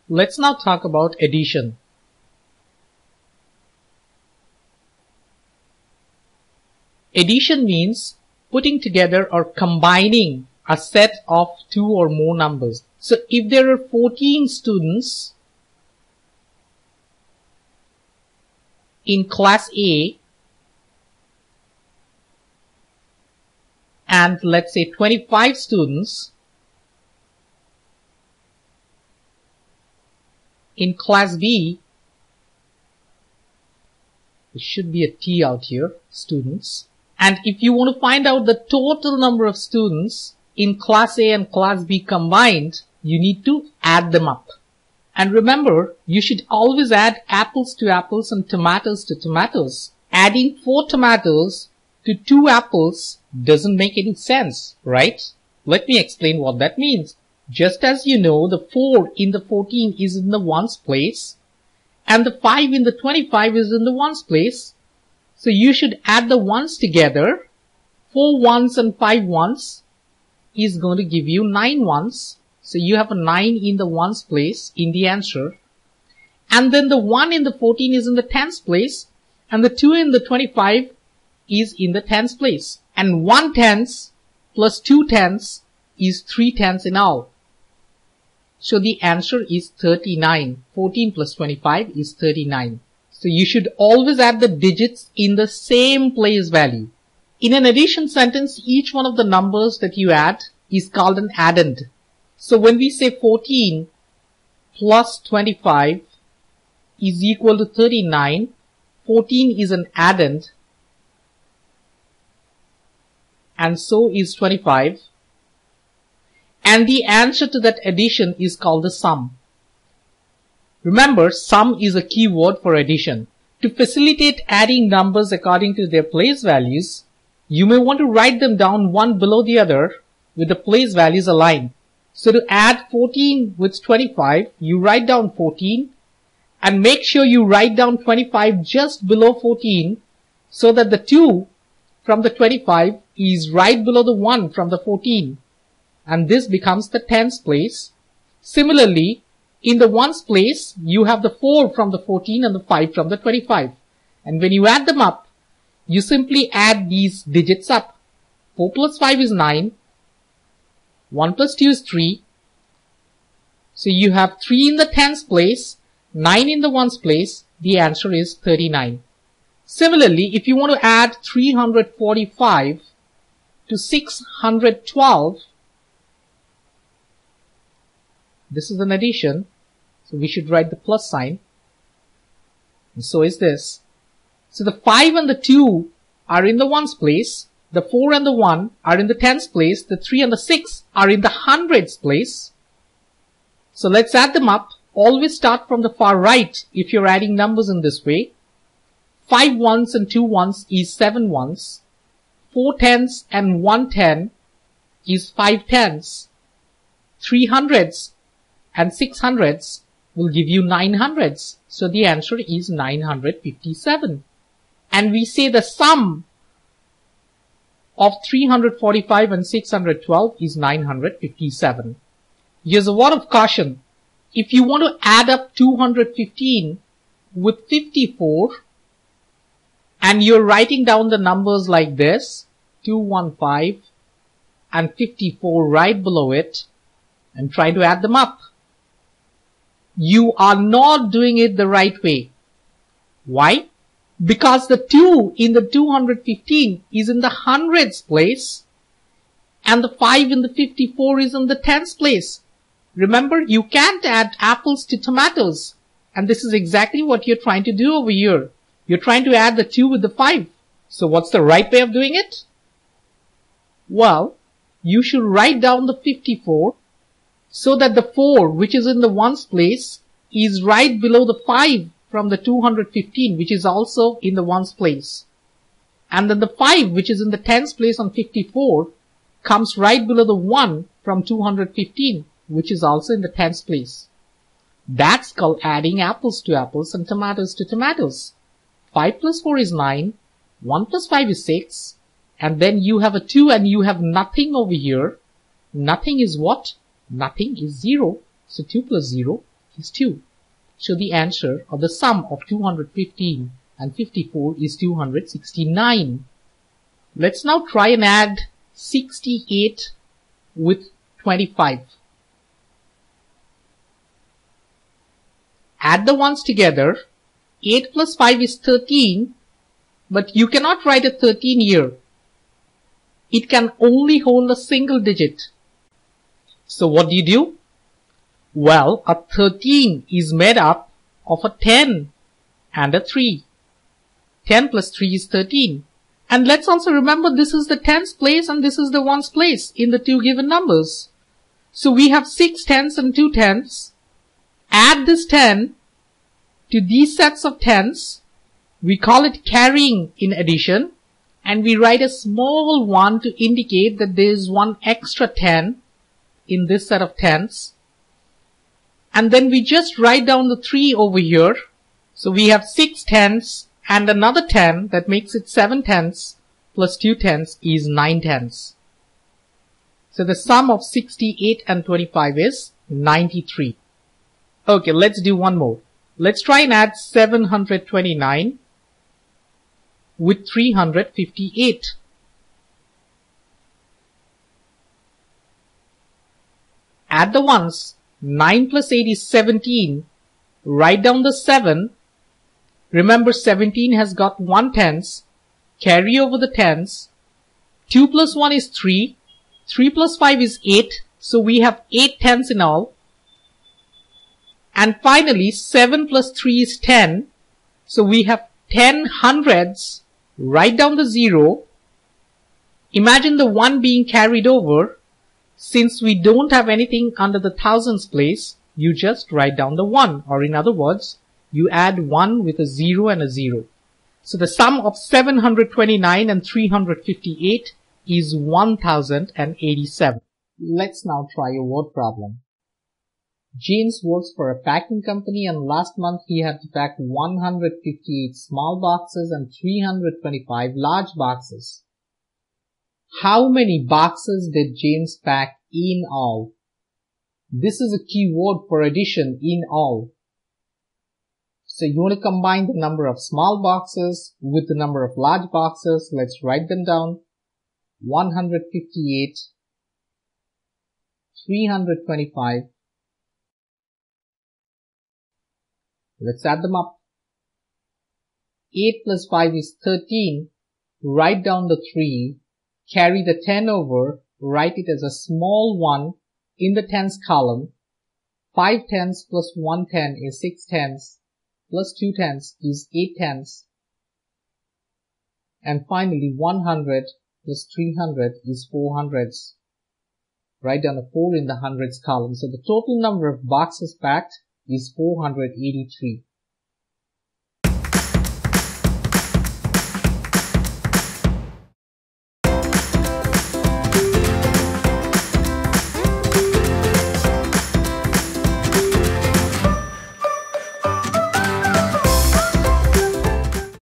Let's now talk about addition. Addition means putting together or combining a set of two or more numbers. So if there are 14 students in class A and let's say 25 students in class B, there should be a T out here, students. And if you want to find out the total number of students in class A and class B combined, you need to add them up. And remember, you should always add apples to apples and tomatoes to tomatoes. Adding 4 tomatoes to 2 apples doesn't make any sense, right? Let me explain what that means. Just as you know, the 4 in the 14 is in the ones place and the 5 in the 25 is in the ones place. So you should add the ones together. 4 ones and 5 ones is going to give you 9 ones. So you have a 9 in the ones place in the answer. And then the 1 in the 14 is in the tens place and the 2 in the 25 is in the tens place. And 1 tenth plus 2 tenths is 3 tenths in all. So the answer is 39. 14 plus 25 is 39. So you should always add the digits in the same place value. In an addition sentence, each one of the numbers that you add is called an addend. So when we say 14 plus 25 is equal to 39, 14 is an addend and so is 25. And the answer to that addition is called the sum. Remember, sum is a key word for addition. To facilitate adding numbers according to their place values, you may want to write them down one below the other with the place values aligned. So to add 14 with 25, you write down 14 and make sure you write down 25 just below 14 so that the 2 from the 25 is right below the 1 from the 14. And this becomes the tens place. Similarly, in the ones place, you have the 4 from the 14 and the 5 from the 25. And when you add them up, you simply add these digits up. 4 plus 5 is 9. 1 plus 2 is 3. So you have 3 in the tens place, 9 in the ones place. The answer is 39. Similarly, if you want to add 345 to 612, this is an addition, so we should write the plus sign, and so is this. So the 5 and the 2 are in the ones place, the 4 and the 1 are in the tens place, the 3 and the 6 are in the hundreds place. So let's add them up. Always start from the far right if you're adding numbers in this way. 5 ones and 2 ones is 7 ones. 4 tens and 1 ten is 5 tens. 3 hundreds and 6 hundreds will give you 9 hundreds. So the answer is 957. And we say the sum of 345 and 612 is 957. Here's a word of caution. If you want to add up 215 with 54 and you're writing down the numbers like this, 215 and 54 right below it, and try to add them up, you are not doing it the right way. Why? Because the 2 in the 215 is in the hundreds place and the 5 in the 54 is in the tens place. Remember, you can't add apples to tomatoes, and this is exactly what you're trying to do over here. You're trying to add the 2 with the 5. So what's the right way of doing it? Well, you should write down the 54 so that the 4 which is in the ones place is right below the 5 from the 215 which is also in the ones place. And then the 5 which is in the tens place on 54 comes right below the 1 from 215 which is also in the tens place. That's called adding apples to apples and tomatoes to tomatoes. 5 plus 4 is 9, 1 plus 5 is 6, and then you have a 2 and you have nothing over here. Nothing is what? Nothing is 0. So 2 plus 0 is 2. So the answer, or the sum of 215 and 54 is 269. Let's now try and add 68 with 25. Add the ones together. 8 plus 5 is 13, but you cannot write a 13 here. It can only hold a single digit. So what do? Well, a 13 is made up of a 10 and a 3. 10 plus 3 is 13. And let's also remember this is the tens place and this is the ones place in the two given numbers. So we have 6 tens and 2 tens. Add this 10 to these sets of tens. We call it carrying in addition. And we write a small 1 to indicate that there is one extra 10 in this set of tens. And then we just write down the 3 over here. So we have 6 tens and another 10, that makes it 7 tens plus 2 tens is 9 tens. So the sum of 68 and 25 is 93. Okay, let's do one more. Let's try and add 729 with 358. Add the ones. 9 plus 8 is 17. Write down the 7. Remember 17 has got 1 tens. Carry over the tens. 2 plus 1 is 3. 3 plus 5 is 8. So we have 8 tens in all. And finally 7 plus 3 is 10. So we have 10 hundreds. Write down the 0. Imagine the 1 being carried over. Since we don't have anything under the thousands place, you just write down the 1, or in other words, you add 1 with a 0 and a 0. So the sum of 729 and 358 is 1087. Let's now try a word problem. James works for a packing company and last month he had to pack 158 small boxes and 325 large boxes. How many boxes did James pack in all? This is a key word for addition, in all. So you want to combine the number of small boxes with the number of large boxes. Let's write them down. 158, 325. Let's add them up. 8 plus 5 is 13. Write down the 3. Carry the 10 over, write it as a small 1 in the tens column. 5 tens plus 1 10 is 6 tens, plus 2 tens is 8 tens. And finally 100 plus 300 is 400s. Write down a 4 in the hundreds column. So the total number of boxes packed is 483.